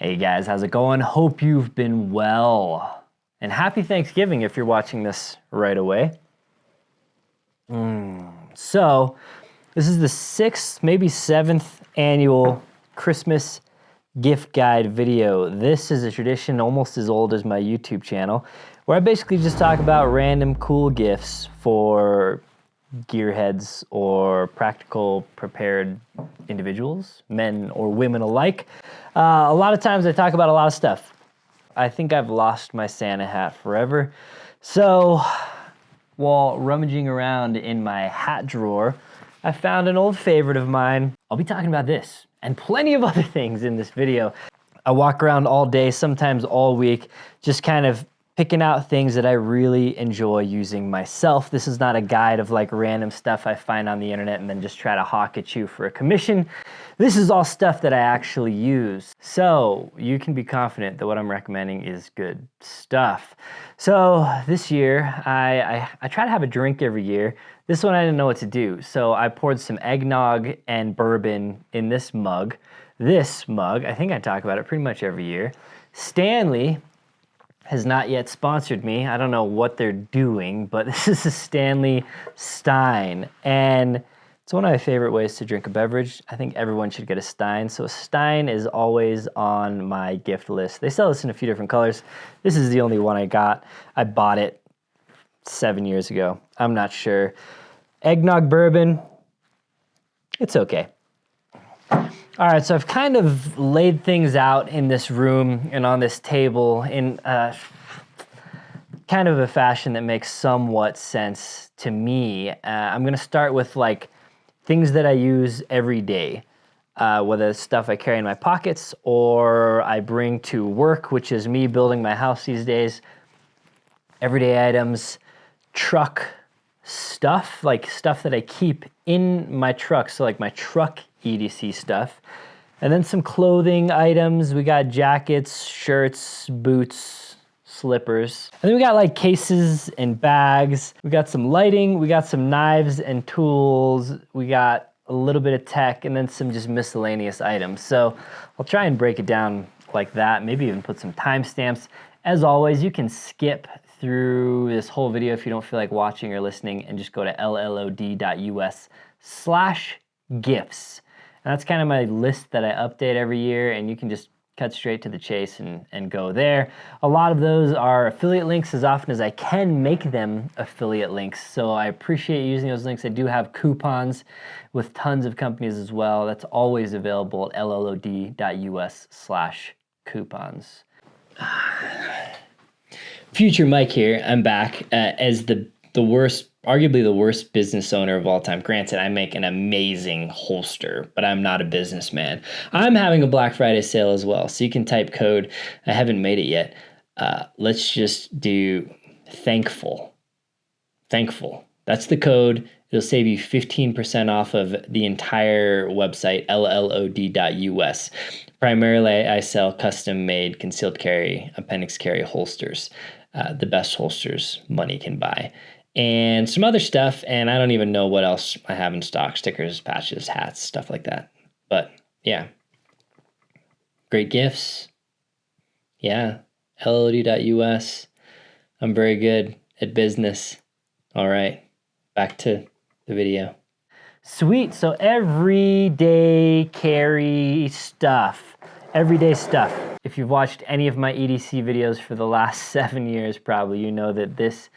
Hey guys, how's it going? Hope you've been well. And happy Thanksgiving if you're watching this right away. So, this is the 6th, maybe 7th annual Christmas gift guide video. This is a tradition almost as old as my YouTube channel, where I basically just talk about random cool gifts for gearheads or practical prepared individuals, men or women alike. A lot of times I talk about a lot of stuff. I think I've lost my Santa hat forever. So while rummaging around in my hat drawer, I found an old favorite of mine. I'll be talking about this and plenty of other things in this video. I walk around all day, sometimes all week, just kind of picking out things that I really enjoy using myself. This is not a guide of like random stuff I find on the internet and then just try to hawk at you for a commission. This is all stuff that I actually use. So you can be confident that what I'm recommending is good stuff. So this year, I try to have a drink every year. This one I didn't know what to do. So I poured some eggnog and bourbon in this mug. This mug, I think I talk about it pretty much every year. Stanley has not yet sponsored me. I don't know what they're doing, but this is a Stanley Stein. And it's one of my favorite ways to drink a beverage. I think everyone should get a Stein. So a Stein is always on my gift list. They sell this in a few different colors. This is the only one I got. I bought it 7 years ago. I'm not sure. Eggnog bourbon, it's okay. All right, so I've kind of laid things out in this room and on this table in kind of a fashion that makes somewhat sense to me. I'm gonna start with like things that I use every day, whether it's stuff I carry in my pockets or I bring to work, which is me building my house these days. Everyday items, truck stuff, like stuff that I keep in my truck, so like my truck EDC stuff. And then some clothing items. We got jackets, shirts, boots, slippers. And then we got like cases and bags. We got some lighting, we got some knives and tools. We got a little bit of tech and then some just miscellaneous items. So I'll try and break it down like that, maybe even put some timestamps. As always, you can skip through this whole video if you don't feel like watching or listening and just go to LLOD.us/gifts. And that's kind of my list that I update every year, and you can just cut straight to the chase and go there. A lot of those are affiliate links as often as I can make them affiliate links. So I appreciate using those links. I do have coupons with tons of companies as well. That's always available at LLOD.us/coupons. Future Mike here. I'm back as the worst, arguably the worst business owner of all time. Granted, I make an amazing holster, but I'm not a businessman. I'm having a Black Friday sale as well, so you can type code. I haven't made it yet. Let's just do thankful. Thankful. That's the code. It'll save you 15% off of the entire website, LLOD.us. Primarily, I sell custom-made concealed carry, appendix carry holsters. The best holsters money can buy. And some other stuff, and I don't even know what else I have in stock. Stickers, patches, hats, stuff like that. But, yeah. Great gifts. Yeah. LLOD.us. I'm very good at business. All right. Back to the video. Sweet. So everyday carry stuff. Everyday stuff. If you've watched any of my EDC videos for the last 7 years, probably, you know that this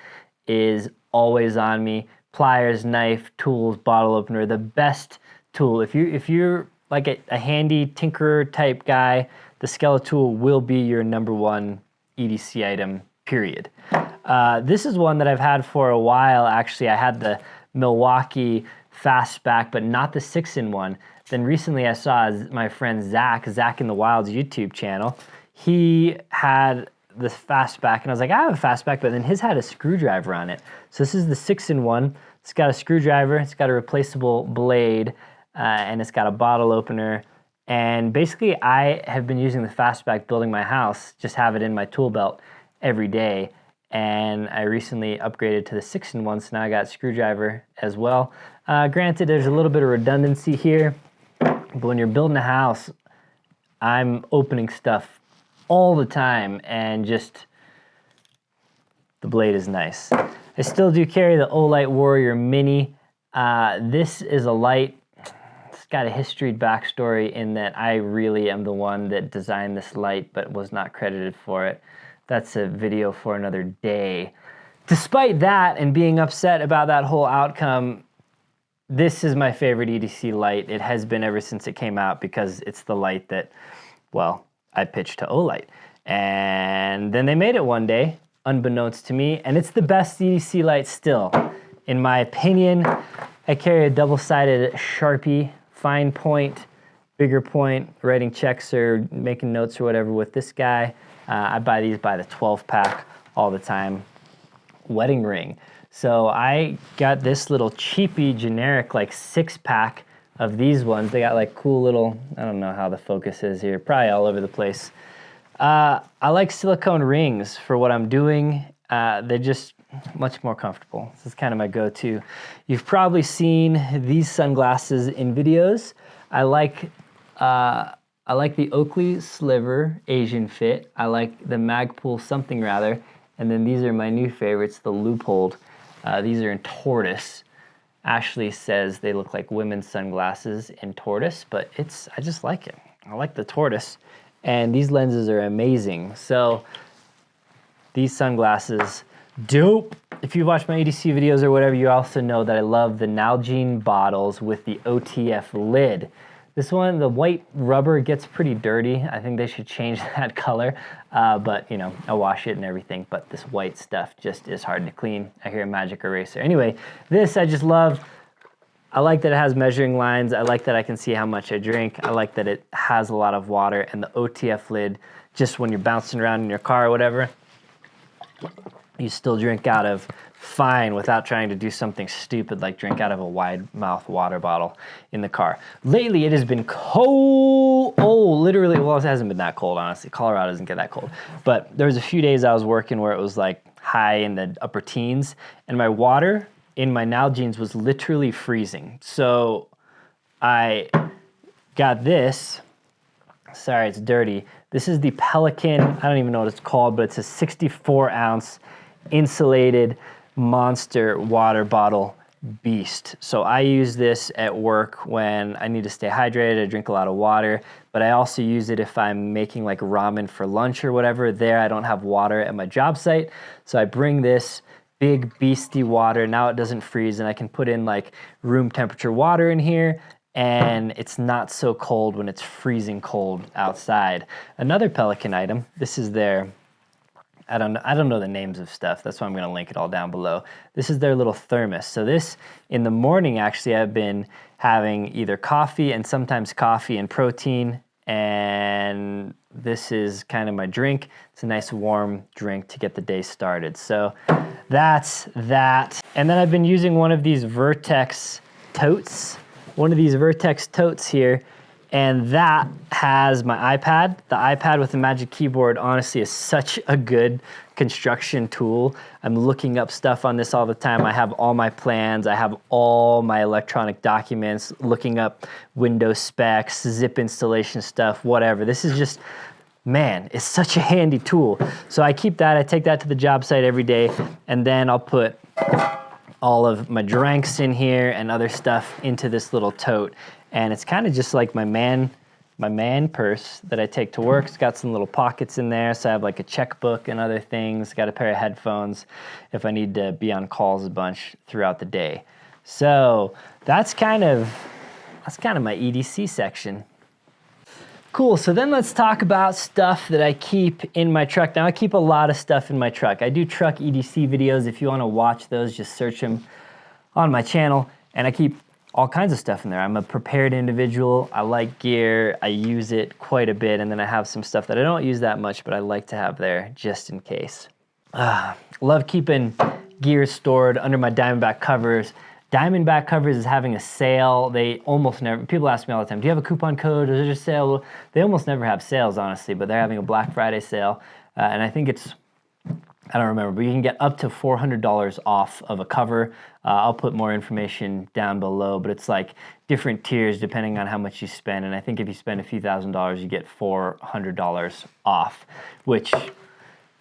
is always on me. Pliers, knife, tools, bottle opener, the best tool. If you're like a handy tinkerer type guy, the Skelletool will be your #1 EDC item, period. This is one that I've had for a while, actually. I had the Milwaukee Fastback, but not the 6-in-1. Then recently I saw my friend Zach in the Wild's YouTube channel. He had the Fastback, and I was like, I have a Fastback, but then his had a screwdriver on it. So this is the 6-in-1. It's got a screwdriver, it's got a replaceable blade, and it's got a bottle opener. And basically I have been using the Fastback building my house, just have it in my tool belt every day. And I recently upgraded to the 6-in-1, so now I got a screwdriver as well. Granted, there's a little bit of redundancy here, but when you're building a house, I'm opening stuff all the time, and just the blade is nice. I still do carry the Olight Warrior Mini. This is a light. It's got a history backstory in that I really am the one that designed this light but was not credited for it. That's a video for another day. Despite that and being upset about that whole outcome, this is my favorite EDC light. It has been ever since it came out because it's the light that, well, I pitched to Olight. And then they made it one day, unbeknownst to me, and it's the best EDC light still. In my opinion, I carry a double-sided Sharpie, fine point, bigger point, writing checks or making notes or whatever with this guy. I buy these by the 12-pack all the time. Wedding ring. So I got this little cheapy generic like 6-pack of these ones. They got like cool little, I don't know how the focus is here, probably all over the place. I like silicone rings for what I'm doing. They're just much more comfortable. This is kind of my go-to. You've probably seen these sunglasses in videos. I like the Oakley Sliver Asian Fit. I like the Magpul something rather. And then these are my new favorites, the Loophole. These are in tortoise. Ashley says they look like women's sunglasses in tortoise, but I just like it. I like the tortoise. And these lenses are amazing. So these sunglasses, dope. If you watch my EDC videos or whatever, you also know that I love the Nalgene bottles with the OTF lid. This one, the white rubber gets pretty dirty. I think they should change that color, but you know, I wash it and everything, but this white stuff just is hard to clean. I hear a magic eraser. Anyway, this I just love. I like that it has measuring lines. I like that I can see how much I drink. I like that it has a lot of water, and the OTF lid, just when you're bouncing around in your car or whatever, you still drink out of fine without trying to do something stupid like drink out of a wide mouth water bottle in the car. Lately it has been cold. Oh, literally, well, it hasn't been that cold, honestly. Colorado doesn't get that cold. But there was a few days I was working where it was like high in the upper teens, and my water in my Nalgene's was literally freezing. So I got this. Sorry, it's dirty. This is the Pelican, I don't even know what it's called, but it's a 64-ounce insulated monster water bottle beast. So I use this at work when I need to stay hydrated. I drink a lot of water, but I also use it if I'm making like ramen for lunch or whatever. There, I don't have water at my job site. So I bring this big beastie water. Now it doesn't freeze, and I can put in like room temperature water in here, and it's not so cold when it's freezing cold outside. Another Pelican item, this is their, I don't know the names of stuff. That's why I'm going to link it all down below. This is their little thermos. So this, in the morning, actually, I've been having either coffee and sometimes coffee and protein. And this is kind of my drink. It's a nice warm drink to get the day started. So that's that. And then I've been using one of these Vertex totes. Here. And that has my iPad. The iPad with the Magic Keyboard, honestly, is such a good construction tool. I'm looking up stuff on this all the time. I have all my plans. I have all my electronic documents, looking up Windows specs, zip installation stuff, whatever. This is just, man, it's such a handy tool. So I keep that. I take that to the job site every day, and then I'll put all of my drinks in here and other stuff into this little tote. And it's kind of just like my man purse that I take to work. It's got some little pockets in there, so I have like a checkbook and other things. Got a pair of headphones if I need to be on calls a bunch throughout the day. So that's kind of my EDC section. Cool, so then let's talk about stuff that I keep in my truck. Now I keep a lot of stuff in my truck. I do truck EDC videos. If you want to watch those, just search them on my channel. And I keep all kinds of stuff in there. I'm a prepared individual. I like gear. I use it quite a bit. And then I have some stuff that I don't use that much, but I like to have there just in case. Love keeping gear stored under my Diamondback covers. Diamondback covers is having a sale. They almost never, people ask me all the time, do you have a coupon code? Is there a sale? They almost never have sales, honestly, but they're having a Black Friday sale. And I think it's I don't remember, but you can get up to $400 off of a cover. I'll put more information down below, but it's like different tiers depending on how much you spend. And I think if you spend a few $1,000s, you get $400 off, which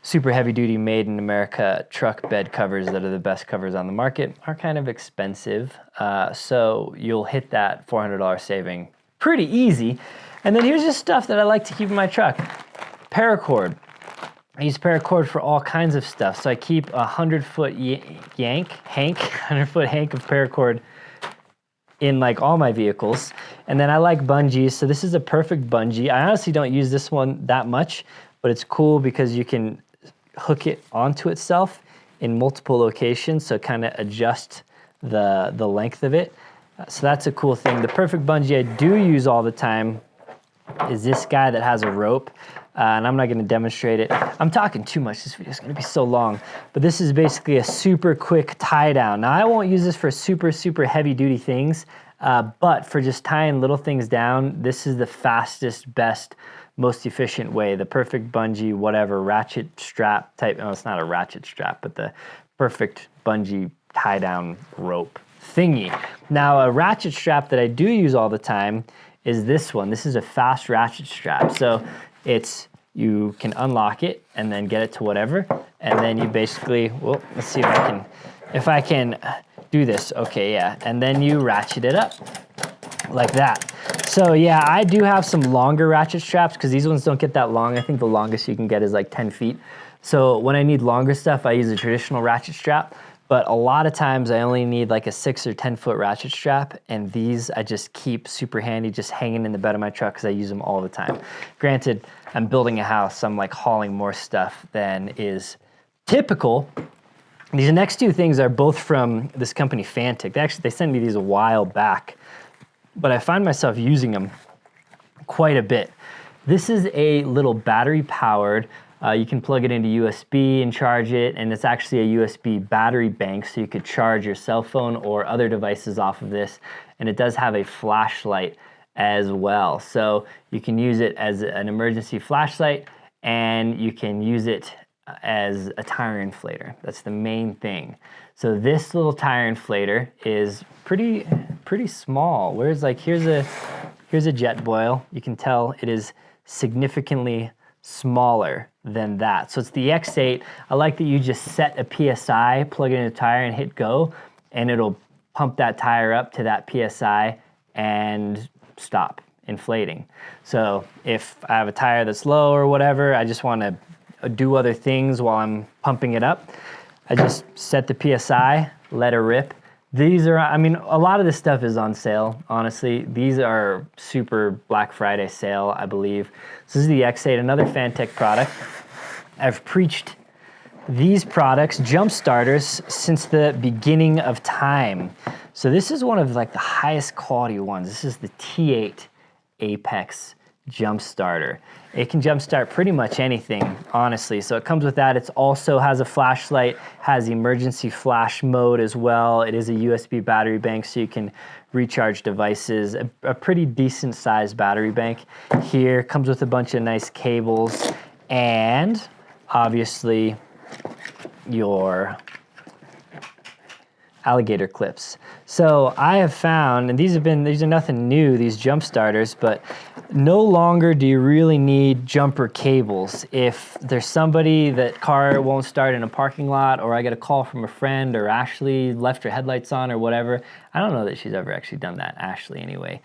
super heavy duty made in America truck bed covers that are the best covers on the market are kind of expensive. So you'll hit that $400 saving pretty easy. And then here's just stuff that I like to keep in my truck. Paracord. I use paracord for all kinds of stuff. So I keep a 100-foot 100-foot hank of paracord in like all my vehicles. And then I like bungees. So this is a perfect bungee. I honestly don't use this one that much, but it's cool because you can hook it onto itself in multiple locations. So kind of adjust the length of it. So that's a cool thing. The perfect bungee I do use all the time is this guy that has a rope. And I'm not going to demonstrate it. I'm talking too much. This video is going to be so long. But this is basically a super quick tie down. Now I won't use this for super heavy duty things, but for just tying little things down, this is the fastest, best, most efficient way. The perfect bungee, whatever, ratchet strap type. No, it's not a ratchet strap, but the perfect bungee tie down rope thingy. Now a ratchet strap that I do use all the time is this one. This is a fast ratchet strap. So you can unlock it and then get it to whatever, and then you basically, well, let's see if I can do this. Okay, yeah, and then you ratchet it up like that. So yeah, I do have some longer ratchet straps because these ones don't get that long. I think the longest you can get is like 10 feet. So when I need longer stuff, I use a traditional ratchet strap. But a lot of times I only need like a 6 or 10 foot ratchet strap, and these I just keep super handy, just hanging in the bed of my truck because I use them all the time. Granted, I'm building a house, so I'm like hauling more stuff than is typical. These next two things are both from this company Fantic. They sent me these a while back, but I find myself using them quite a bit. This is a little battery powered, you can plug it into USB and charge it, and it's actually a USB battery bank, so you could charge your cell phone or other devices off of this, and it does have a flashlight as well. So you can use it as an emergency flashlight, and you can use it as a tire inflator. That's the main thing. So this little tire inflator is pretty small. Whereas like here's a jet boil. You can tell it is significantly smaller than that. So it's the X8. I like that you just set a PSI, plug it in a tire and hit go, and it'll pump that tire up to that PSI and stop inflating. So if I have a tire that's low or whatever, I just want to do other things while I'm pumping it up, I just set the PSI, let it rip. These are, I mean, a lot of this stuff is on sale, honestly. These are super Black Friday sale, I believe. So this is the X8, another Fantic product. I've preached these products, jump starters, since the beginning of time. So this is one of like the highest quality ones. This is the T8 Apex jump starter. It can jump start pretty much anything, honestly. So it comes with that. It also has a flashlight, has emergency flash mode as well. It is a USB battery bank, so you can recharge devices. A pretty decent sized battery bank here. Comes with a bunch of nice cables and obviously your alligator clips. So I have found, and these are nothing new, these jump starters, but no longer do you really need jumper cables. If there's somebody that car won't start in a parking lot, or I get a call from a friend, or Ashley left her headlights on or whatever, I don't know that she's ever actually done that, Ashley anyway.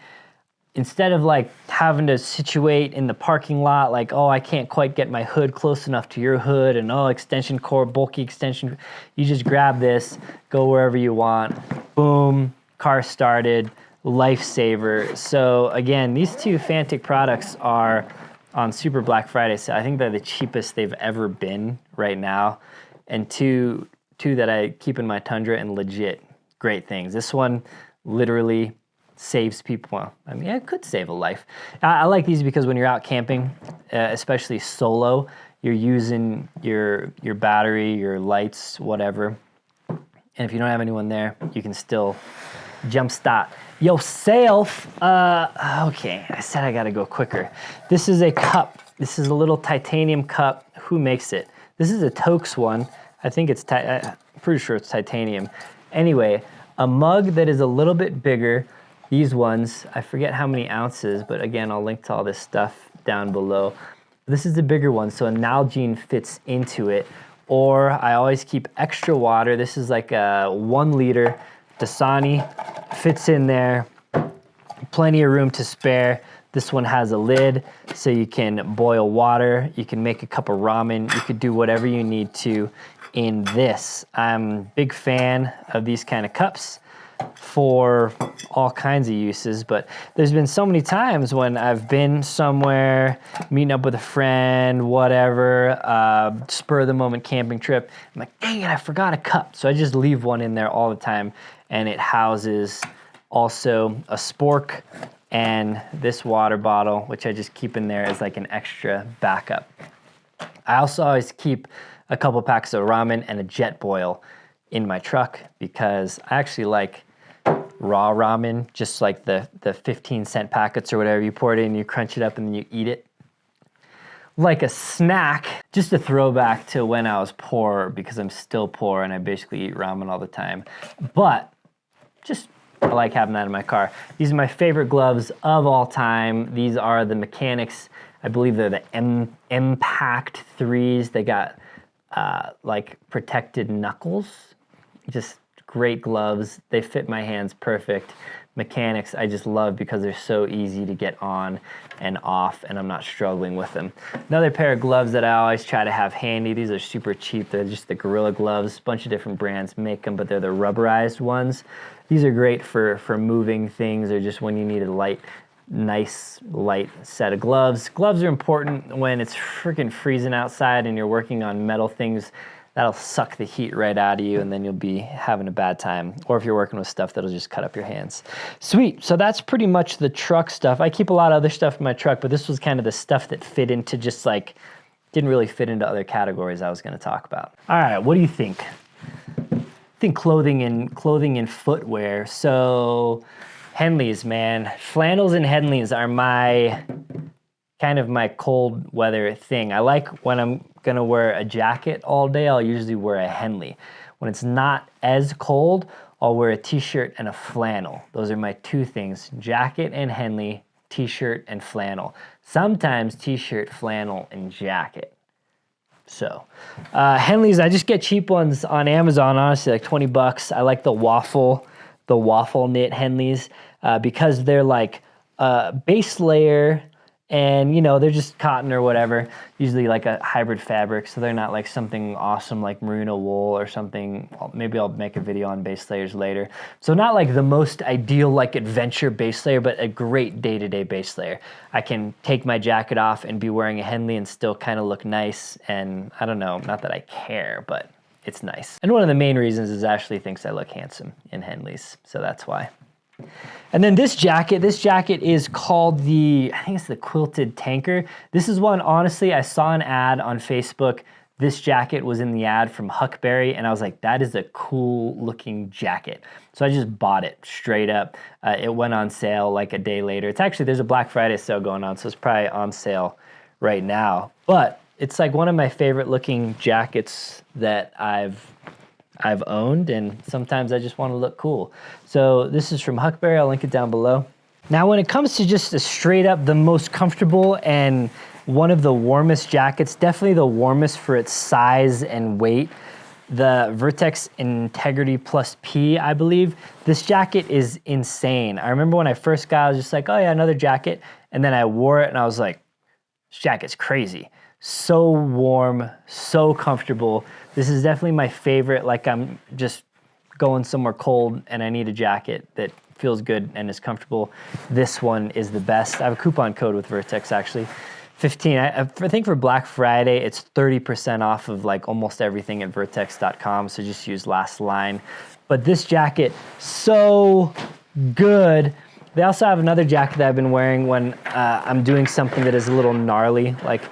Instead of like having to situate in the parking lot, like, oh, I can't quite get my hood close enough to your hood, and oh, extension cord, bulky extension, you just grab this, go wherever you want, boom, car started, lifesaver. So again, these two Fantic products are on Super Black Friday, so I think they're the cheapest they've ever been right now, and two that I keep in my Tundra and legit great things. This one literally saves people. Well, I mean, it could save a life. I like these because when you're out camping, especially solo, you're using your battery, your lights, whatever. And if you don't have anyone there, you can still jump start yourself. Okay, I said I gotta go quicker. This is a cup. This is a little titanium cup. Who makes it? This is a Toaks one. I think it's, I'm pretty sure it's titanium. Anyway, a mug that is a little bit bigger. These ones, I forget how many ounces, but again, I'll link to all this stuff down below. This is the bigger one, so a Nalgene fits into it. Or I always keep extra water. This is like a 1 liter Dasani, fits in there. Plenty of room to spare. This one has a lid, so you can boil water. You can make a cup of ramen. You could do whatever you need to in this. I'm a big fan of these kind of cups for all kinds of uses, but there's been so many times when I've been somewhere, meeting up with a friend, whatever, spur of the moment camping trip. I'm like, dang it, I forgot a cup. So I just leave one in there all the time, and it houses also a spork and this water bottle, which I just keep in there as like an extra backup. I also always keep a couple packs of ramen and a jet boil in my truck because I actually like raw ramen, just like the 15-cent packets or whatever. You pour it in, you crunch it up, and then you eat it like a snack. Just a throwback to when I was poor, because I'm still poor and I basically eat ramen all the time. But just, I like having that in my car. These are my favorite gloves of all time. These are the Mechanics. I believe they're the Impact 3s. They got like protected knuckles. Just great gloves. They fit my hands perfect. Mechanics I just love because they're so easy to get on and off, and I'm not struggling with them. Another pair of gloves that I always try to have handy. These are super cheap. They're just the Gorilla Gloves. A bunch of different brands make them, but they're the rubberized ones. These are great for moving things, or just when you need a nice light set of gloves. Gloves are important when it's freaking freezing outside and you're working on metal things. That'll suck the heat right out of you, and then you'll be having a bad time. Or if you're working with stuff that'll just cut up your hands. Sweet, so that's pretty much the truck stuff. I keep a lot of other stuff in my truck, but this was kind of the stuff that fit into just like, didn't really fit into other categories I was gonna talk about. All right, what do you think? I think clothing and footwear. So Henleys, man. Flannels and Henleys are my cold weather thing. I like when I'm gonna wear a jacket all day, I'll usually wear a Henley. When it's not as cold, I'll wear a t-shirt and a flannel. Those are my two things, jacket and Henley, t-shirt and flannel. Sometimes t-shirt, flannel, and jacket. So, Henleys, I just get cheap ones on Amazon, honestly, like 20 bucks. I like the waffle knit Henleys because they're like base layer, and you know, they're just cotton or whatever, usually like a hybrid fabric, so they're not like something awesome like merino wool or something. Maybe I'll make a video on base layers later. So not like the most ideal like adventure base layer, but a great day-to-day base layer. I can take my jacket off and be wearing a Henley and still kind of look nice, and I don't know, not that I care, but it's nice. And one of the main reasons is Ashley thinks I look handsome in Henleys, so that's why. And then this jacket is called I think it's the Quilted Tanker. This is one, honestly, I saw an ad on Facebook. This jacket was in the ad from Huckberry, and I was like, that is a cool looking jacket. So I just bought it straight up. It went on sale like a day later. It's actually, there's a Black Friday sale going on, so it's probably on sale right now. But it's like one of my favorite looking jackets that I've owned, and sometimes I just want to look cool. So this is from Huckberry. I'll link it down below. Now, when it comes to just a straight up the most comfortable and one of the warmest jackets, definitely the warmest for its size and weight, the Vertex Integrity Plus P, I believe. This jacket is insane. I remember when I first got it, I was just like, oh yeah, another jacket. And then I wore it and I was like, this jacket's crazy. So warm, so comfortable. This is definitely my favorite. Like, I'm just going somewhere cold and I need a jacket that feels good and is comfortable. This one is the best. I have a coupon code with Vertex, actually. 15. I think for Black Friday, it's 30% off of like almost everything at vertex.com. So just use last line. But this jacket, so good. They also have another jacket that I've been wearing when I'm doing something that is a little gnarly. Like,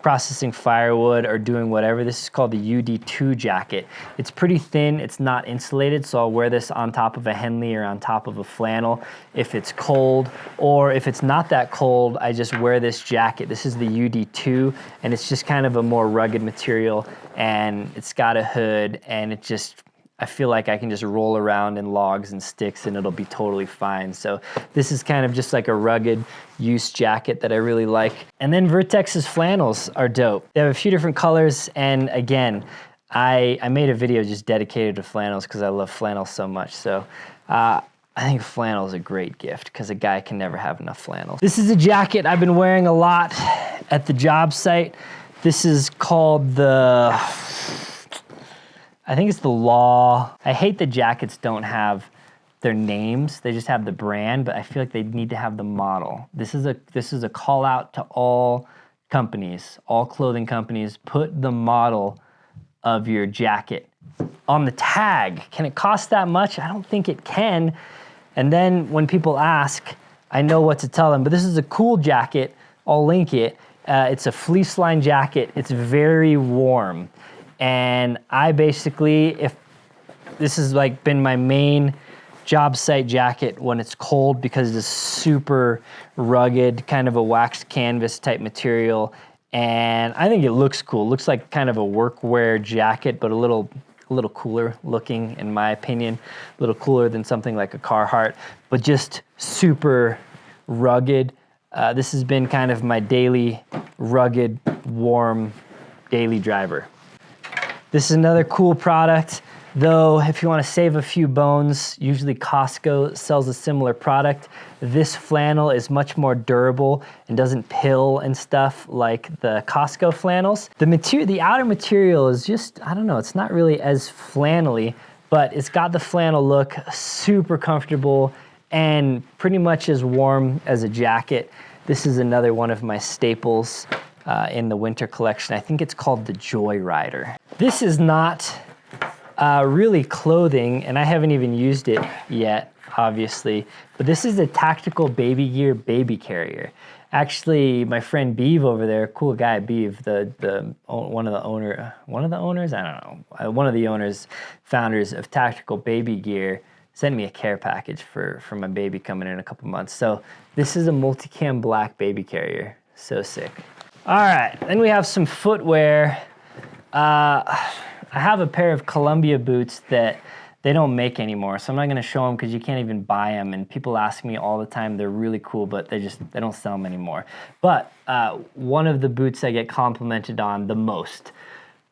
processing firewood or doing whatever. This is called the UD2 jacket. It's pretty thin, it's not insulated, so I'll wear this on top of a Henley or on top of a flannel if it's cold, or if it's not that cold, I just wear this jacket. This is the UD2, and it's just kind of a more rugged material, and it's got a hood, and it just, I feel like I can just roll around in logs and sticks and it'll be totally fine. So this is kind of just like a rugged use jacket that I really like. And then Vertex's flannels are dope. They have a few different colors, and again, I made a video just dedicated to flannels because I love flannels so much. So I think flannel is a great gift because a guy can never have enough flannels. This is a jacket I've been wearing a lot at the job site. This is called the, I think it's the Law. I hate the jackets don't have their names. They just have the brand, but I feel like they need to have the model. This is a call out to all companies, all clothing companies. Put the model of your jacket on the tag. Can it cost that much? I don't think it can. And then when people ask, I know what to tell them, but this is a cool jacket. I'll link it. It's a fleece line jacket. It's very warm. And I basically, if this has like been my main job site jacket when it's cold, because it's super rugged, kind of a waxed canvas type material. And I think it looks cool. It looks like kind of a workwear jacket, but a little cooler looking, in my opinion. A little cooler than something like a Carhartt, but just super rugged. This has been kind of my daily, rugged, warm, daily driver. This is another cool product, though if you want to save a few bones, usually Costco sells a similar product. This flannel is much more durable and doesn't pill and stuff like the Costco flannels. The outer material is just, I don't know, it's not really as flannelly, but it's got the flannel look, super comfortable, and pretty much as warm as a jacket. This is another one of my staples in the winter collection. I think it's called the Joy Rider. This is not really clothing, and I haven't even used it yet, obviously, but this is a tactical baby gear baby carrier. Actually, my friend Beeve over there, cool guy Beeve, one of the owners, founders of Tactical Baby Gear, sent me a care package for my baby coming in a couple months. So this is a multicam black baby carrier. So sick. All right, then we have some footwear. I have a pair of Columbia boots that they don't make anymore, so I'm not gonna show them because you can't even buy them, and people ask me all the time. They're really cool, but they don't sell them anymore. But one of the boots I get complimented on the most,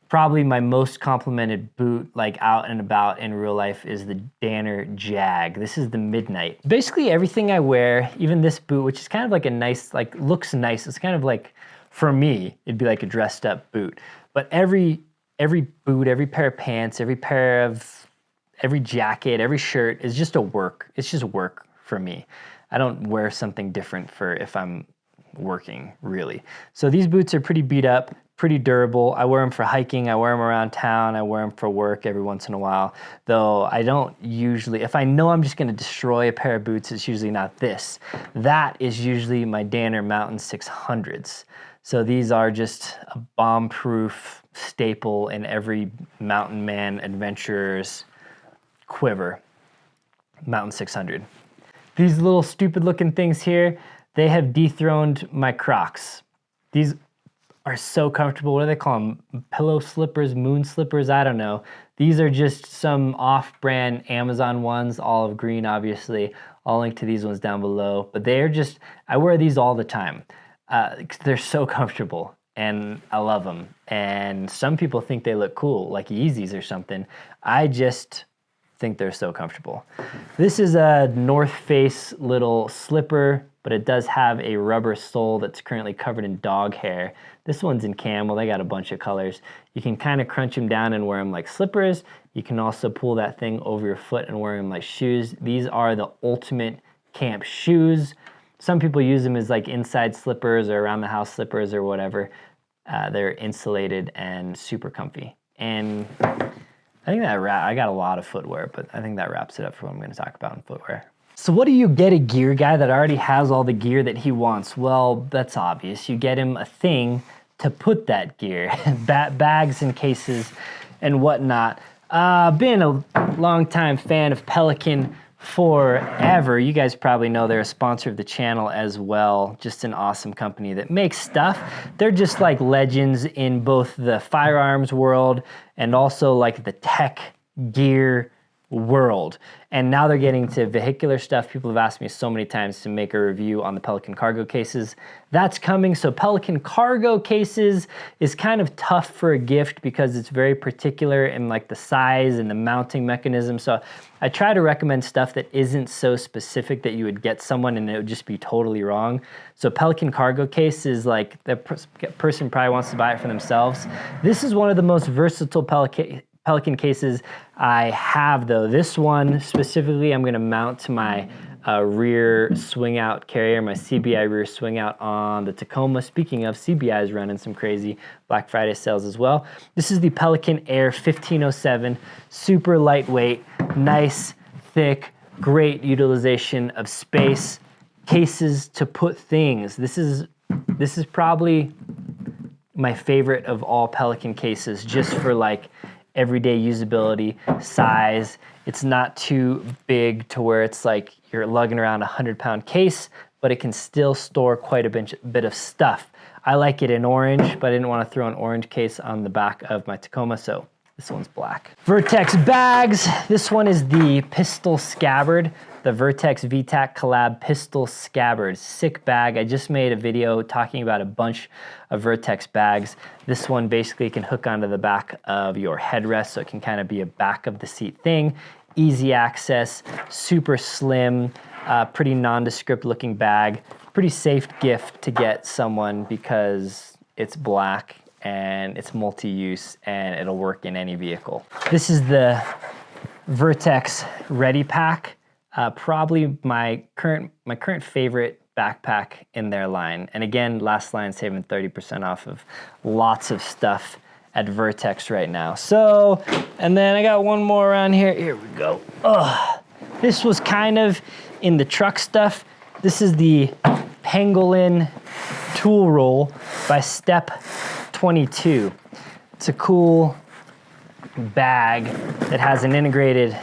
probably my most complimented boot, like out and about in real life, is the Danner Jag. This is the Midnight. Basically everything I wear, even this boot, which is kind of like a nice, like looks nice. It's kind of like, for me, it'd be like a dressed up boot. But every boot, every pair of pants, every jacket, every shirt is just it's just work for me. I don't wear something different for if I'm working, really. So these boots are pretty beat up, pretty durable. I wear them for hiking, I wear them around town, I wear them for work every once in a while. Though I don't usually, if I know I'm just gonna destroy a pair of boots, it's usually not this. That is usually my Danner Mountain 600s. So these are just a bomb-proof staple in every mountain man adventurer's quiver. Mountain 600. These little stupid looking things here, they have dethroned my Crocs. These are so comfortable. What do they call them? Pillow slippers, moon slippers, I don't know. These are just some off-brand Amazon ones, olive green obviously. I'll link to these ones down below. But they're just, I wear these all the time. They're so comfortable and I love them. And some people think they look cool, like Yeezys or something. I just think they're so comfortable. This is a North Face little slipper, but it does have a rubber sole that's currently covered in dog hair. This one's in camel. They got a bunch of colors. You can kind of crunch them down and wear them like slippers. You can also pull that thing over your foot and wear them like shoes. These are the ultimate camp shoes. Some people use them as like inside slippers or around the house slippers or whatever. They're insulated and super comfy. And I think I got a lot of footwear, but I think that wraps it up for what I'm going to talk about in footwear. So what do you get a gear guy that already has all the gear that he wants? Well, that's obvious. You get him a thing to put that gear, bags and cases and whatnot. Been a longtime fan of Pelican forever. You guys probably know they're a sponsor of the channel as well. Just an awesome company that makes stuff. They're just like legends in both the firearms world and also like the tech gear world. And now they're getting to vehicular stuff. People have asked me so many times to make a review on the Pelican cargo cases. That's coming. So Pelican cargo cases is kind of tough for a gift because it's very particular in like the size and the mounting mechanism. So I try to recommend stuff that isn't so specific that you would get someone and it would just be totally wrong. So Pelican cargo case is like the person probably wants to buy it for themselves. This is one of the most versatile Pelican cases I have though. This one specifically I'm gonna mount to my rear swing out carrier, my CBI rear swing out on the Tacoma. Speaking of, CBI is running some crazy Black Friday sales as well. This is the Pelican Air 1507, super lightweight, nice, thick, great utilization of space, cases to put things. This is probably my favorite of all Pelican cases, just for like everyday usability, size. It's not too big to where it's like you're lugging around a 100-pound case, but it can still store quite a bit of stuff. I like it in orange, but I didn't want to throw an orange case on the back of my Tacoma, so this one's black. Vertex bags. This one is the pistol scabbard, the Vertex VTAC collab pistol scabbard. Sick bag. I just made a video talking about a bunch of Vertex bags. This one basically can hook onto the back of your headrest, so it can kind of be a back of the seat thing. Easy access, super slim, pretty nondescript looking bag. Pretty safe gift to get someone because it's black and it's multi-use and it'll work in any vehicle. This is the Vertex Ready Pack. Probably my current favorite backpack in their line. And again, last line saving 30% off of lots of stuff at Vertex right now. So, and then I got one more around here. Here we go. This was kind of in the truck stuff. This is the Pangolin tool roll by Step 22. It's a cool bag that has an integrated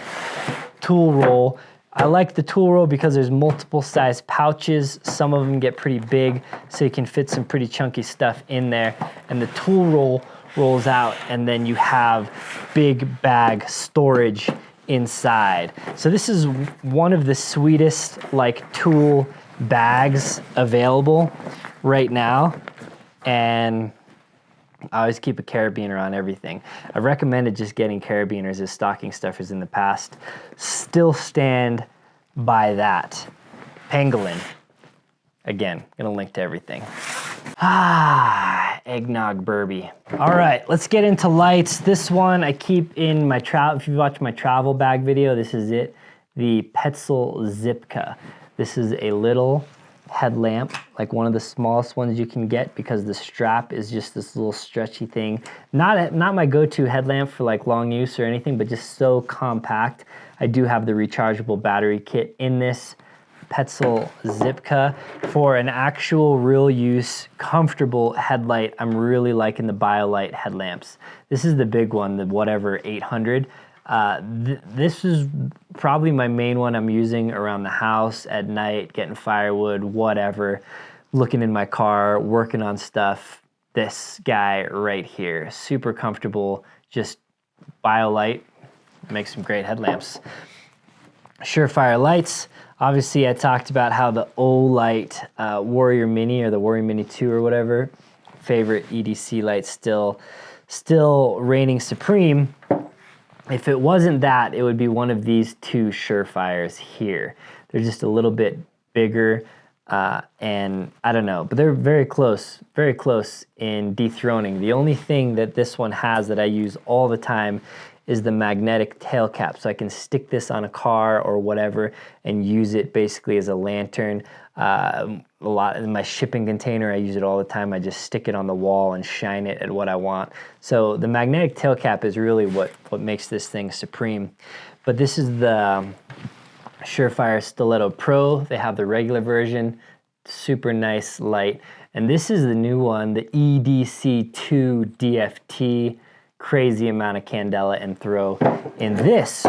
tool roll. I like the tool roll because there's multiple size pouches. Some of them get pretty big, so you can fit some pretty chunky stuff in there. And the tool roll rolls out, and then you have big bag storage inside. So this is one of the sweetest like tool bags available right now. And I always keep a carabiner on everything. I've recommended just getting carabiners as stocking stuffers in the past. Still stand by that. Pangolin. Again, gonna link to everything. Eggnog Burby. All right, let's get into lights. This one I keep in my travel. If you watch my travel bag video, this is it. The Petzl Zipka. This is a little headlamp, like one of the smallest ones you can get because the strap is just this little stretchy thing. Not my go-to headlamp for like long use or anything, but just so compact. I do have the rechargeable battery kit in this Petzl Zipka. For an actual real use, comfortable headlight, I'm really liking the BioLite headlamps. This is the big one, the whatever 800. This is probably my main one I'm using around the house at night, getting firewood, whatever, looking in my car, working on stuff. This guy right here, super comfortable, just BioLite, makes some great headlamps. Surefire lights. Obviously, I talked about how the Olight Warrior Mini or the Warrior Mini 2 or whatever, favorite EDC light still reigning supreme. If it wasn't that, it would be one of these two Surefires here. They're just a little bit bigger, and I don't know, but they're very close in dethroning. The only thing that this one has that I use all the time is the magnetic tail cap. So I can stick this on a car or whatever and use it basically as a lantern. A lot in my shipping container, I use it all the time. I just stick it on the wall and shine it at what I want. So the magnetic tail cap is really what makes this thing supreme. But this is the Surefire Stiletto Pro. They have the regular version, super nice light. And this is the new one, the EDC2 DFT, crazy amount of candela and throw. And this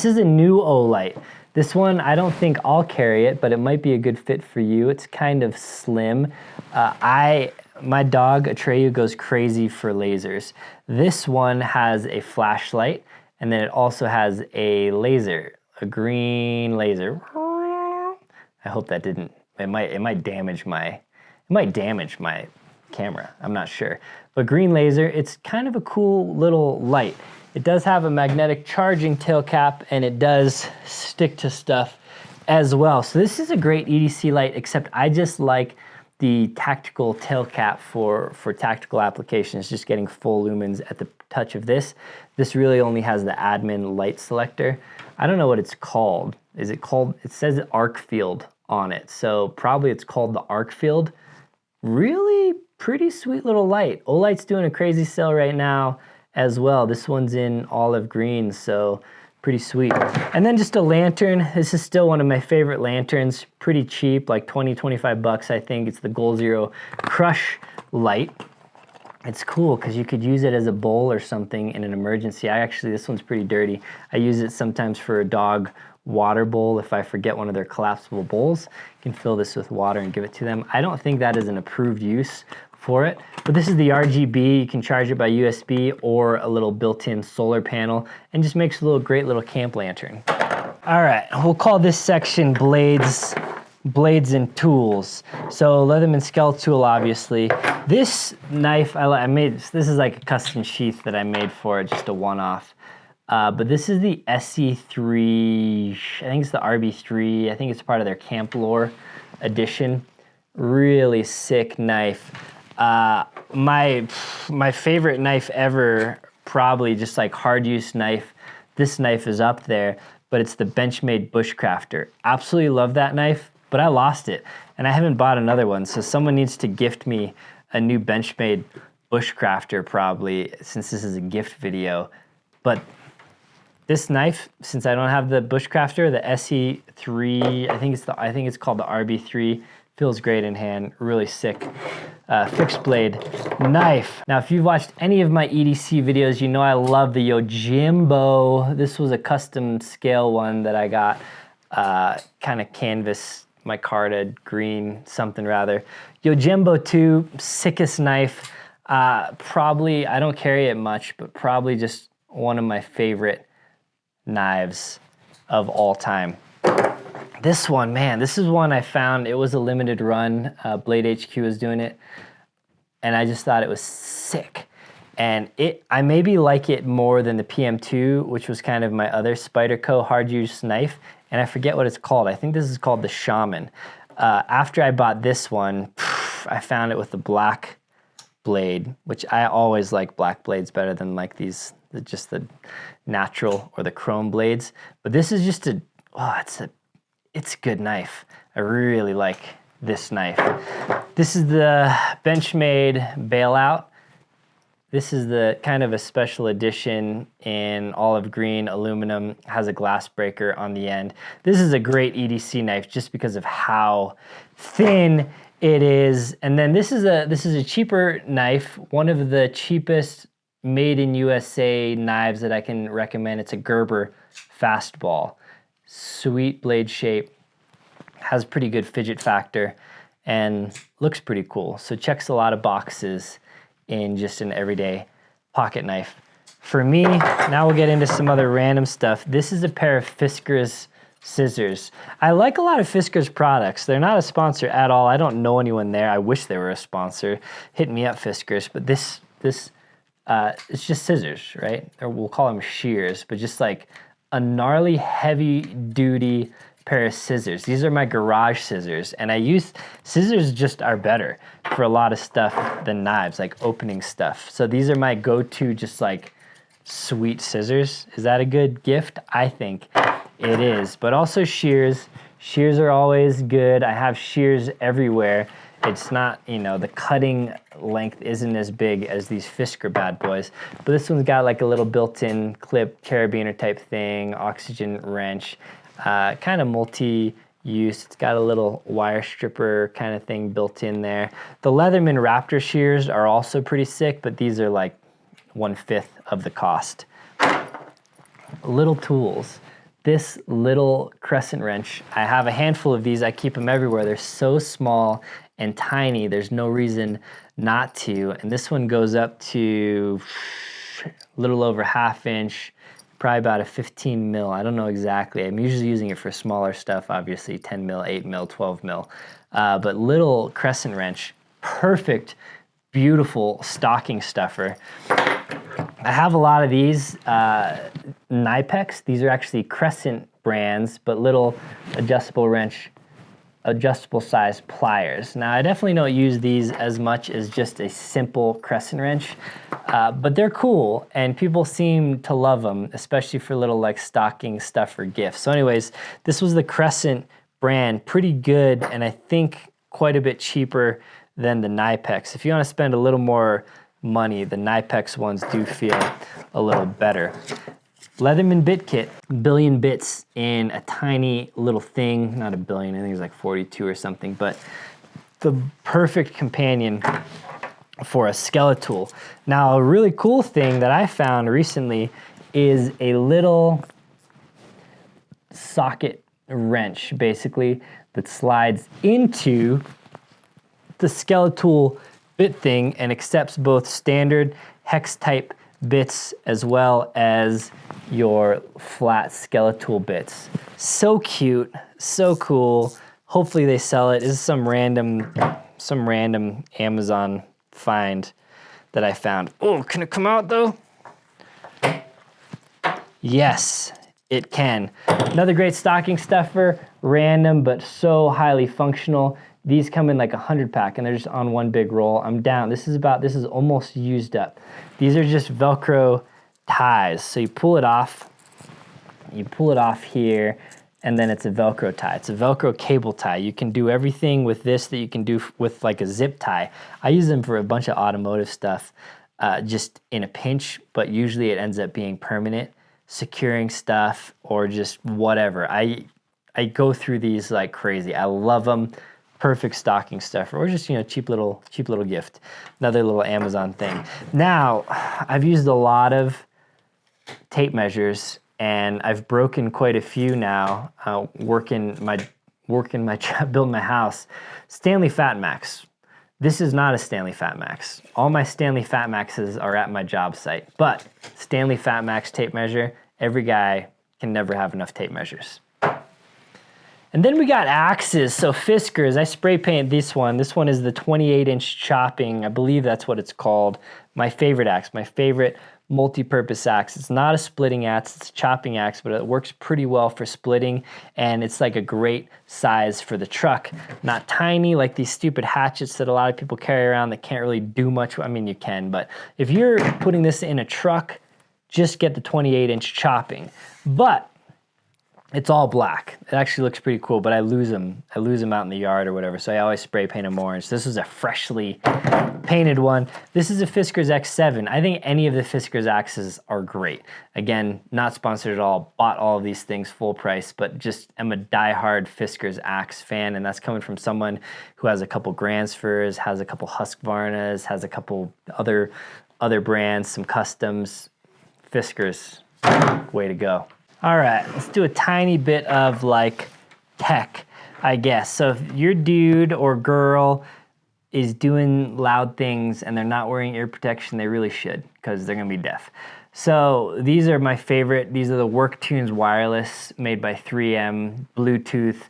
is a new Olight. This one, I don't think I'll carry it, but it might be a good fit for you. It's kind of slim. My dog, Atreyu, goes crazy for lasers. This one has a flashlight, and then it also has a laser, a green laser. I hope that didn't, it might damage my camera, I'm not sure. But green laser, it's kind of a cool little light. It does have a magnetic charging tail cap, and it does stick to stuff as well. So this is a great EDC light, except I just like the tactical tail cap for tactical applications, just getting full lumens at the touch of this. This really only has the admin light selector. I don't know what it's called. Is it called, it says arc field on it. So probably it's called the arc field. Really pretty sweet little light. Olight's doing a crazy sale right now as well. This one's in olive green, so pretty sweet. And then just a lantern. This is still one of my favorite lanterns. Pretty cheap, like 20, 25 bucks, I think. It's the Goal Zero Crush light. It's cool because you could use it as a bowl or something in an emergency. This one's pretty dirty. I use it sometimes for a dog water bowl. If I forget one of their collapsible bowls, you can fill this with water and give it to them. I don't think that is an approved use for it, but this is the RGB. You can charge it by USB or a little built-in solar panel, and just makes a great little camp lantern. All right, we'll call this section blades and tools. So Leatherman scale tool, obviously. This knife I made, this is like a custom sheath that I made for it, just a one-off. But this is the SE3, I think it's the RB3. I think it's part of their Camp Lore edition. Really sick knife. My favorite knife ever, probably just like hard use knife. This knife is up there, but it's the Benchmade Bushcrafter. Absolutely love that knife, but I lost it and I haven't bought another one. So someone needs to gift me a new Benchmade Bushcrafter probably, since this is a gift video. But this knife, since I don't have the Bushcrafter, the SE3, I think it's called the RB3, feels great in hand, really sick fixed blade knife. Now, if you've watched any of my EDC videos, you know I love the Yojimbo. This was a custom scale one that I got, kind of canvas micarta green, something rather. Yojimbo 2, sickest knife. Probably, I don't carry it much, but probably just one of my favorite knives of all time. This one, man, this is one I found. It was a limited run. Blade HQ was doing it, and I just thought it was sick. And I maybe like it more than the PM2, which was kind of my other Spyderco hard use knife, and I forget what it's called. I think this is called the Shaman. After I bought this one, I found it with the black blade, which I always like black blades better than like these, just the natural or the chrome blades. But this is just it's a good knife. I really like this knife. This is the Benchmade Bailout. This is the kind of a special edition in olive green aluminum, has a glass breaker on the end. This is a great EDC knife just because of how thin it is. And then this is a cheaper knife, one of the cheapest made in USA knives that I can recommend. It's a Gerber Fastball. Sweet blade shape, has pretty good fidget factor, and looks pretty cool. So checks a lot of boxes in just an everyday pocket knife. For me, now we'll get into some other random stuff. This is a pair of Fiskars scissors. I like a lot of Fiskars products. They're not a sponsor at all. I don't know anyone there. I wish they were a sponsor. Hit me up, Fiskars. But this it's just scissors, right? Or we'll call them shears, but just like a gnarly, heavy-duty pair of scissors. These are my garage scissors, and scissors just are better for a lot of stuff than knives, like opening stuff. So these are my go-to, just like sweet scissors. Is that a good gift? I think it is. But also shears. Shears are always good. I have shears everywhere. It's not, the cutting length isn't as big as these Fiskars bad boys, but this one's got like a little built-in clip, carabiner type thing, oxygen wrench, kind of multi use. It's got a little wire stripper kind of thing built in there. The Leatherman Raptor shears are also pretty sick, but these are like 1/5 of the cost. Little tools. This little crescent wrench, I have a handful of these. I keep them everywhere. They're so small and tiny, there's no reason not to. And this one goes up to a little over 1/2 inch, probably about a 15 mil. I don't know exactly. I'm usually using it for smaller stuff, obviously 10 mil, 8 mil, 12 mil. But little crescent wrench, perfect, beautiful stocking stuffer. I have a lot of these Knipex. These are actually Crescent brands, but little adjustable wrench, adjustable size pliers. Now I definitely don't use these as much as just a simple crescent wrench, but they're cool and people seem to love them, especially for little like stocking stuffer gifts. So anyways, this was the Crescent brand, pretty good, and I think quite a bit cheaper than the Knipex. If you want to spend a little more money, the Knipex ones do feel a little better. Leatherman bit kit, billion bits in a tiny little thing, not a billion, I think it's like 42 or something, but the perfect companion for a Skeletool. Now, a really cool thing that I found recently is a little socket wrench, basically, that slides into the Skeletool bit thing and accepts both standard hex type bits as well as your flat Skeletool bits. So cute, so cool. Hopefully they sell it. This is some random Amazon find that I found. Oh, can it come out though? Yes, it can. Another great stocking stuffer, random but so highly functional. These come in like 100 pack and they're just on one big roll. I'm down. This is almost used up. These are just Velcro ties. So you pull it off here, and then it's a Velcro tie. It's a Velcro cable tie. You can do everything with this that you can do with like a zip tie. I use them for a bunch of automotive stuff, just in a pinch, but usually it ends up being permanent, securing stuff or just whatever. I go through these like crazy. I love them. Perfect stocking stuffer, or just, you know, cheap little gift. Another little Amazon thing. Now, I've used a lot of tape measures, and I've broken quite a few now. Working my job, building my house. Stanley Fat Max. This is not a Stanley Fat Max. All my Stanley Fat Maxes are at my job site, but Stanley Fat Max tape measure. Every guy can never have enough tape measures. And then we got axes, so Fiskars. I spray paint this one. This one is the 28-inch chopping. I believe that's what it's called. My favorite axe, my favorite multi-purpose axe. It's not a splitting axe, it's a chopping axe, but it works pretty well for splitting, and it's like a great size for the truck. Not tiny like these stupid hatchets that a lot of people carry around that can't really do much. I mean, you can, but if you're putting this in a truck, just get the 28-inch chopping. But it's all black. It actually looks pretty cool, but I lose them out in the yard or whatever, so I always spray paint them orange. This is a freshly painted one. This is a Fiskars X7. I think any of the Fiskars axes are great. Again, not sponsored at all. Bought all of these things full price, but just am a diehard Fiskars axe fan, and that's coming from someone who has a couple Gransfors, has a couple Husqvarnas, has a couple other brands, some customs. Fiskars, way to go. All right, let's do a tiny bit of like tech, I guess. So if your dude or girl is doing loud things and they're not wearing ear protection, they really should, because they're gonna be deaf. So these are my favorite. These are the WorkTunes Wireless, made by 3M, Bluetooth,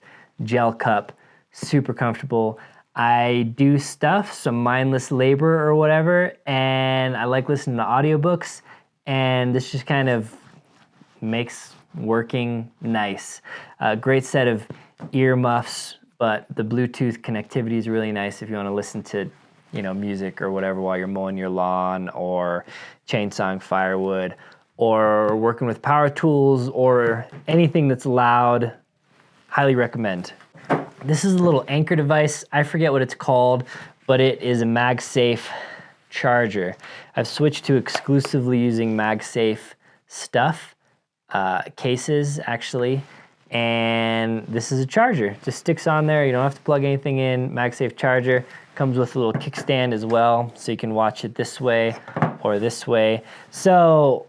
gel cup, super comfortable. I do stuff, some mindless labor or whatever, and I like listening to audiobooks, and this just kind of makes working nice. Great set of ear muffs, but the Bluetooth connectivity is really nice if you want to listen to, you know, music or whatever while you're mowing your lawn or chainsawing firewood or working with power tools or anything that's loud. Highly recommend. This is a little anchor device. I forget what it's called, but it is a MagSafe charger. I've switched to exclusively using MagSafe stuff. Cases actually, And this is a charger. Just sticks on there. You don't have to plug anything in. MagSafe charger. Comes with a little kickstand as well, so you can watch it this way or this way. So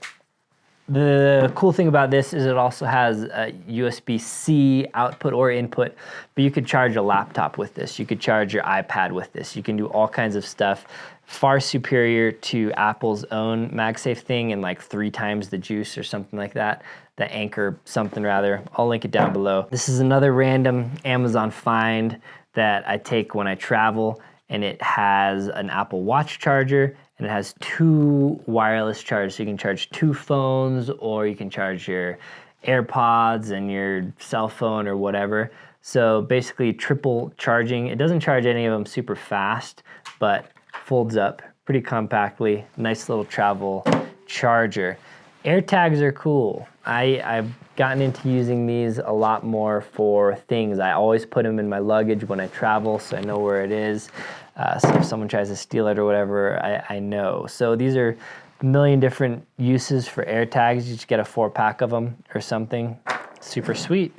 the cool thing about this is it also has a USB-C output or input, but you could charge a laptop with this. You could charge your iPad with this. You can do all kinds of stuff. Far superior to Apple's own MagSafe thing, and like 3 times the juice or something like that. The Anchor something rather. I'll link it down below. This is another random Amazon find that I take when I travel, and it has an Apple Watch charger, and it has 2 wireless chargers. So you can charge 2 phones, or you can charge your AirPods and your cell phone or whatever. So basically triple charging. It doesn't charge any of them super fast, but folds up pretty compactly. Nice little travel charger. AirTags are cool. I've gotten into using these a lot more for things. I always put them in my luggage when I travel, so I know where it is. So if someone tries to steal it or whatever, I know. So these are a million different uses for AirTags. You just get a 4-pack of them or something. Super sweet.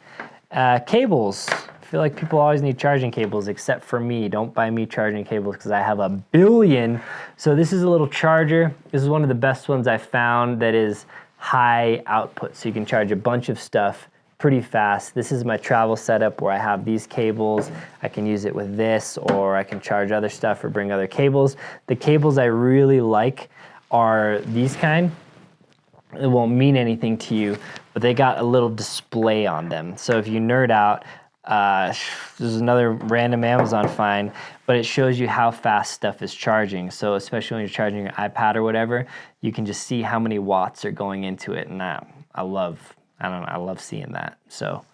Cables. I feel like people always need charging cables except for me. Don't buy me charging cables because I have a billion. So this is a little charger. This is one of the best ones I found that is high output. So you can charge a bunch of stuff pretty fast. This is my travel setup where I have these cables. I can use it with this, or I can charge other stuff or bring other cables. The cables I really like are these kind. It won't mean anything to you, but they got a little display on them. So if you nerd out, this is another random Amazon find, but it shows you how fast stuff is charging. So especially when you're charging your iPad or whatever, you can just see how many watts are going into it, and I love seeing that. So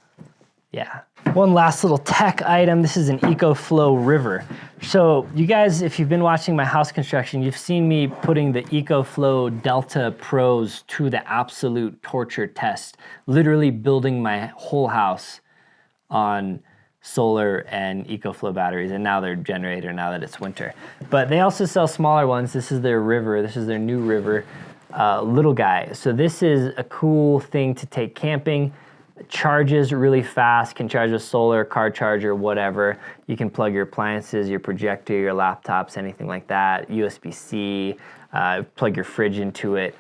yeah. One last little tech item. This is an EcoFlow river. So you guys, if you've been watching my house construction, you've seen me putting the EcoFlow Delta Pros to the absolute torture test. Literally building my whole house on solar and EcoFlow batteries, and now they're generator now that it's winter. But they also sell smaller ones. This is their river. This is their new river, little guy. So this is a cool thing to take camping. It charges really fast, can charge a solar, car charger, whatever. You can plug your appliances, your projector, your laptops, anything like that. USB-C, plug your fridge into it.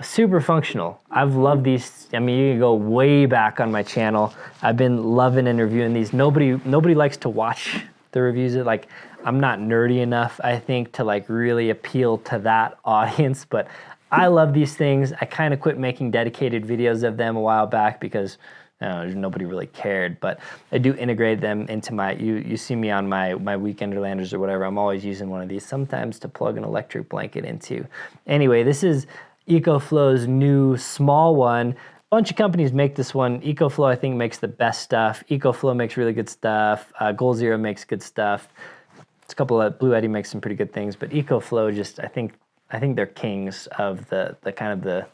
Super functional. I've loved these. I mean, you can go way back on my channel. I've been loving and reviewing these. Nobody likes to watch the reviews. Like, I'm not nerdy enough, I think, to like really appeal to that audience, but I love these things. I kind of quit making dedicated videos of them a while back because nobody really cared, but I do integrate them into my, you see me on my Weekenderlanders or whatever. I'm always using one of these sometimes to plug an electric blanket into. Anyway, this is EcoFlow's new small one. A bunch of companies make this one. EcoFlow, I think, makes the best stuff. EcoFlow makes really good stuff. Goal Zero makes good stuff. It's a couple of, Blue Eddy makes some pretty good things, but EcoFlow just, I think they're kings of the kind of the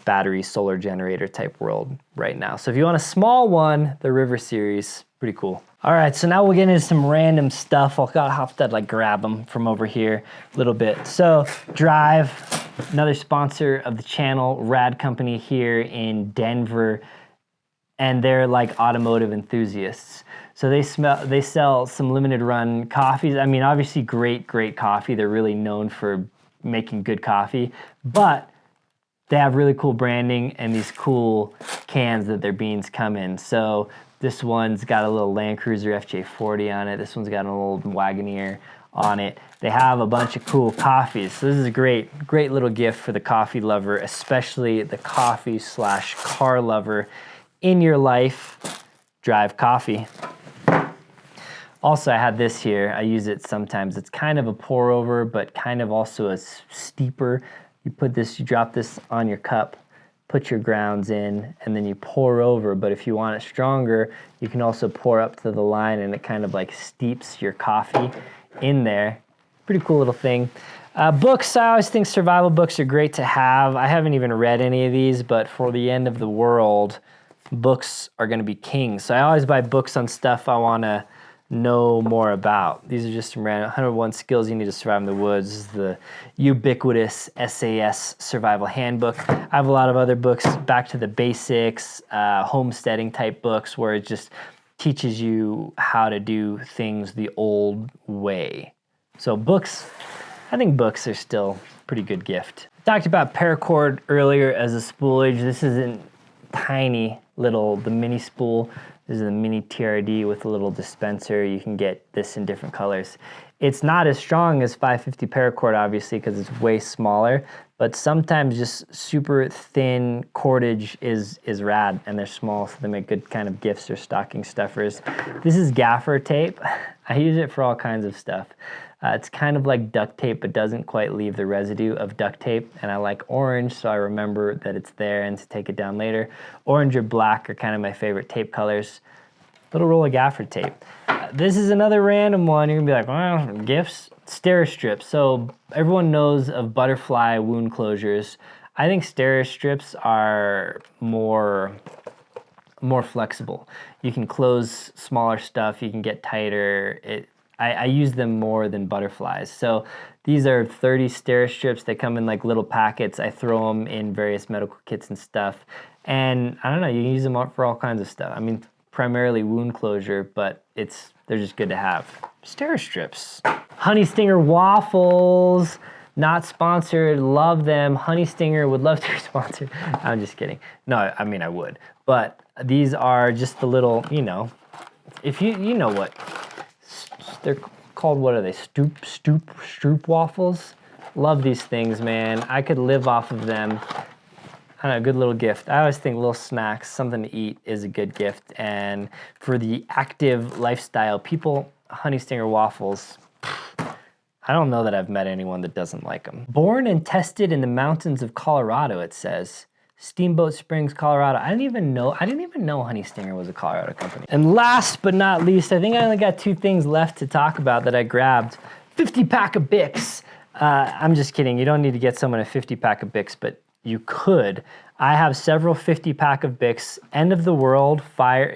battery solar generator type world right now. So if you want a small one, the River series, pretty cool. All right, so now we'll get into some random stuff. I'll have to like grab them from over here a little bit. So Drive, another sponsor of the channel, rad company here in Denver, and they're like automotive enthusiasts. So they sell some limited run coffees. I mean, obviously great coffee. They're really known for making good coffee, but they have really cool branding and these cool cans that their beans come in. So this one's got a little Land Cruiser FJ40 on it. This one's got an old Wagoneer on it. They have a bunch of cool coffees. So this is a great little gift for the coffee lover, especially the coffee/car lover in your life. Drive coffee. Also, I had this here. I use it sometimes. It's kind of a pour over, but kind of also a steeper. You drop this on your cup, put your grounds in, and then you pour over. But if you want it stronger, you can also pour up to the line, and it kind of like steeps your coffee in there. Pretty cool little thing. Books, I always think survival books are great to have. I haven't even read any of these, but for the end of the world, books are going to be king. So I always buy books on stuff I want to know more about. These are just some random 101 skills you need to survive in the woods. This is the ubiquitous SAS survival handbook. I have a lot of other books, back to the basics, homesteading type books, where it just teaches you how to do things the old way. So books, I think books are still a pretty good gift. Talked about paracord earlier as a spoolage. This isn't tiny little, the mini spool. This is a mini TRD with a little dispenser. You can get this in different colors. It's not as strong as 550 paracord, obviously, because it's way smaller, but sometimes just super thin cordage is rad, and they're small, so they make good kind of gifts or stocking stuffers. This is gaffer tape. I use it for all kinds of stuff. It's kind of like duct tape, but doesn't quite leave the residue of duct tape. And I like orange, so I remember that it's there and to take it down later. Orange or black are kind of my favorite tape colors. Little roll of gaffer tape. This is another random one. You're gonna be like, well, gifts? Steri-strips. So everyone knows of butterfly wound closures. I think Steri-strips are more flexible. You can close smaller stuff, you can get tighter. I use them more than butterflies. So these are 30 Steri-strips. They come in like little packets. I throw them in various medical kits and stuff. And I don't know, you can use them for all kinds of stuff. I mean, primarily wound closure, but they're just good to have. Steri-strips. Honey Stinger waffles, not sponsored, love them. Honey Stinger would love to be sponsored. I'm just kidding. No, I mean, I would. But these are just the little, you know, if you know what, they're called, what are they? Stroop waffles. Love these things, man. I could live off of them. I don't know, good little gift. I always think little snacks, something to eat is a good gift. And for the active lifestyle people, Honey Stinger waffles, I don't know that I've met anyone that doesn't like them. Born and tested in the mountains of Colorado, it says. Steamboat Springs, Colorado. I didn't even know Honey Stinger was a Colorado company. And last but not least, I think I only got 2 things left to talk about that I grabbed. 50 pack of Bics. I'm just kidding. You don't need to get someone a 50 pack of Bics, but you could. I have several 50 pack of Bics. End of the world,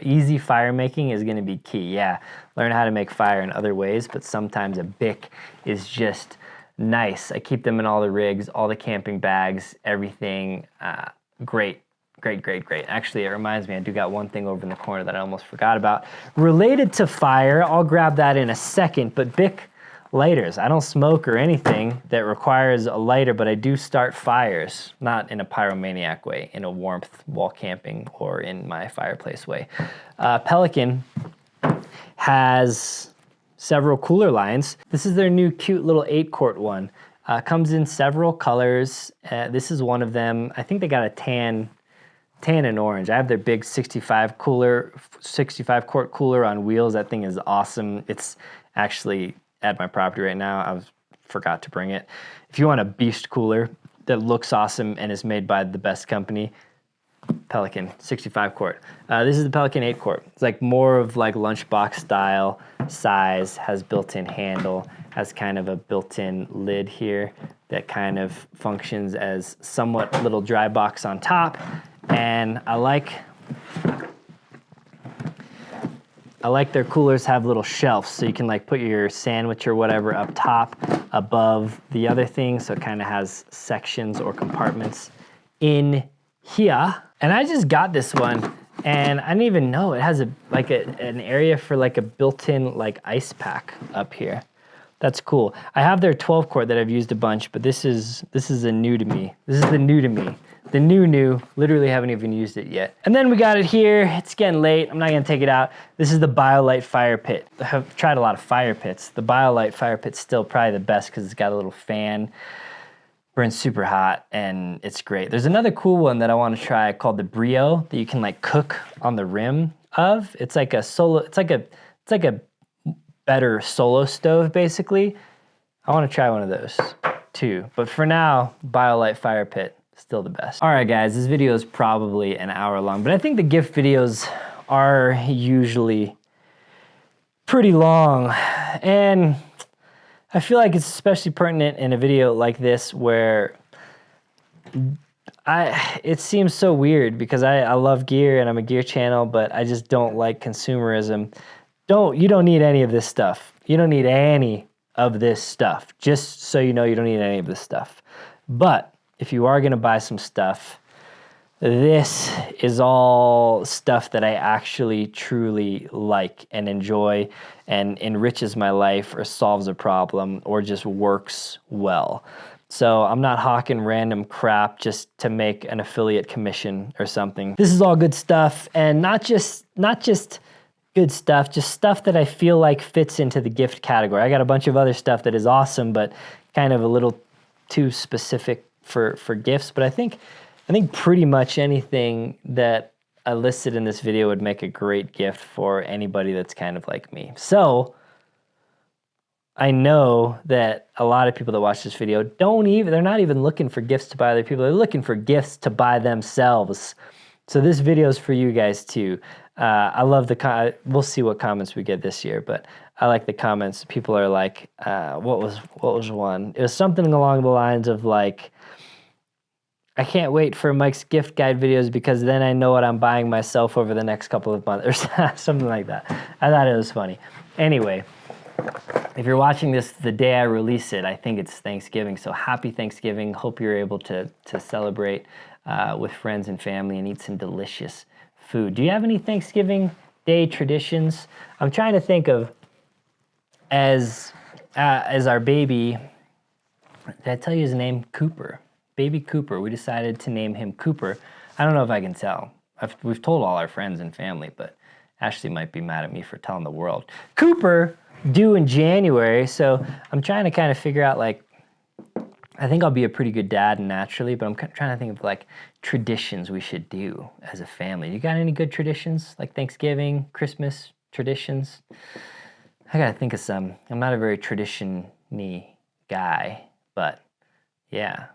easy fire making is gonna be key. Yeah, learn how to make fire in other ways, but sometimes a Bic is just nice. I keep them in all the rigs, all the camping bags, everything. Great. Actually, it reminds me, I do got one thing over in the corner that I almost forgot about. Related to fire, I'll grab that in a second, but Bic lighters. I don't smoke or anything that requires a lighter, but I do start fires, not in a pyromaniac way, in a warmth while camping or in my fireplace way. Pelican has several cooler lines. This is their new cute little 8-quart one. Comes in several colors. This is one of them. I think they got a tan and orange. I have their big 65 quart cooler on wheels. That thing is awesome. It's actually at my property right now. I forgot to bring it. If you want a beast cooler that looks awesome and is made by the best company, Pelican 65 quart. This is the Pelican 8 quart. It's like more of like lunchbox style size, has built-in handle, has kind of a built-in lid here that kind of functions as somewhat little dry box on top. And I like their coolers have little shelves, so you can like put your sandwich or whatever up top above the other thing, so it kind of has sections or compartments in here. And I just got this one, and I didn't even know it has an area for like a built-in like ice pack up here. That's cool. I have their 12 quart that I've used a bunch, but this is a new to me. This is the new to me. The new, literally haven't even used it yet. And then we got it here. It's getting late. I'm not gonna take it out. This is the BioLite fire pit. I have tried a lot of fire pits. The BioLite fire pit's still probably the best because it's got a little fan. Burns super hot and it's great. There's another cool one that I want to try called the Brio that you can like cook on the rim of. It's like a better solo stove basically. I want to try one of those too. But for now, BioLite fire pit, still the best. All right guys, this video is probably an hour long, but I think the gift videos are usually pretty long. And I feel like it's especially pertinent in a video like this where it seems so weird because I love gear and I'm a gear channel, but I just don't like consumerism. you don't need any of this stuff. You don't need any of this stuff. Just so you know, you don't need any of this stuff. But if you are gonna buy some stuff, this is all stuff that I actually truly like and enjoy and enriches my life or solves a problem or just works well. So I'm not hawking random crap just to make an affiliate commission or something. This is all good stuff, and not just good stuff, just stuff that I feel like fits into the gift category. I got a bunch of other stuff that is awesome, but kind of a little too specific for gifts. But I think pretty much anything that I listed in this video would make a great gift for anybody that's kind of like me. So I know that a lot of people that watch this video they're not even looking for gifts to buy other people. They're looking for gifts to buy themselves. So this video is for you guys too. I love we'll see what comments we get this year, but I like the comments. People are like, what was one? It was something along the lines of like, I can't wait for Mike's gift guide videos because then I know what I'm buying myself over the next couple of months, or something like that. I thought it was funny. Anyway, if you're watching this the day I release it, I think it's Thanksgiving, so happy Thanksgiving. Hope you're able to celebrate with friends and family and eat some delicious food. Do you have any Thanksgiving Day traditions? I'm trying to think of, as our baby, did I tell you his name? Cooper. Baby Cooper. We decided to name him Cooper. I don't know if I can tell. We've told all our friends and family, but Ashley might be mad at me for telling the world. Cooper, due in January, so I'm trying to kind of figure out, like, I think I'll be a pretty good dad naturally, but I'm trying to think of like traditions we should do as a family. You got any good traditions, like Thanksgiving, Christmas traditions? I gotta think of some. I'm not a very tradition-y guy, but yeah,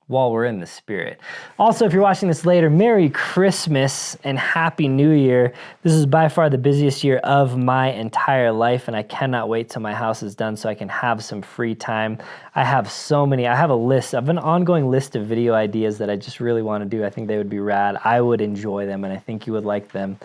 while we're in the spirit. Also, if you're watching this later, Merry Christmas and Happy New Year. This is by far the busiest year of my entire life, and I cannot wait till my house is done so I can have some free time. I have a list, I have an ongoing list of video ideas that I just really want to do. I think they would be rad. I would enjoy them, and I think you would like them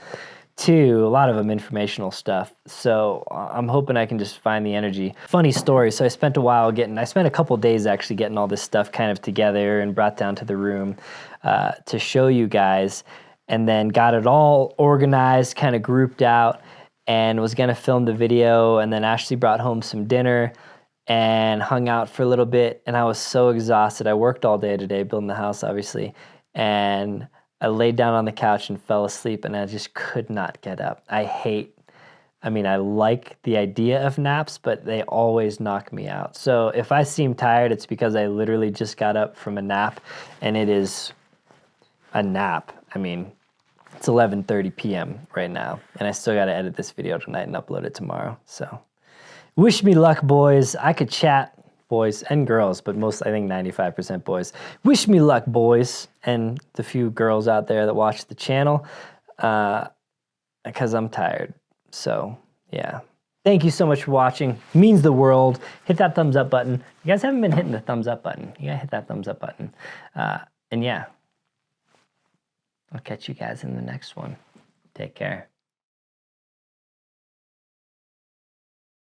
too. A lot of them informational stuff. So I'm hoping I can just find the energy. Funny story. So I spent a couple days actually getting all this stuff kind of together and brought down to the room to show you guys, and then got it all organized, kind of grouped out, and was gonna film the video. And then Ashley brought home some dinner and hung out for a little bit. And I was so exhausted. I worked all day today building the house, obviously. And I laid down on the couch and fell asleep, and I just could not get up. I like the idea of naps, but they always knock me out. So if I seem tired, it's because I literally just got up from a nap, and it is a nap. I mean, it's 11:30 p.m. right now, and I still got to edit this video tonight and upload it tomorrow. So wish me luck, boys. I could chat, boys and girls, but I think 95% boys. Wish me luck, boys, and the few girls out there that watch the channel, because I'm tired. So, yeah. Thank you so much for watching. It means the world. Hit that thumbs up button. You guys haven't been hitting the thumbs up button. You gotta hit that thumbs up button. And yeah, I'll catch you guys in the next one. Take care.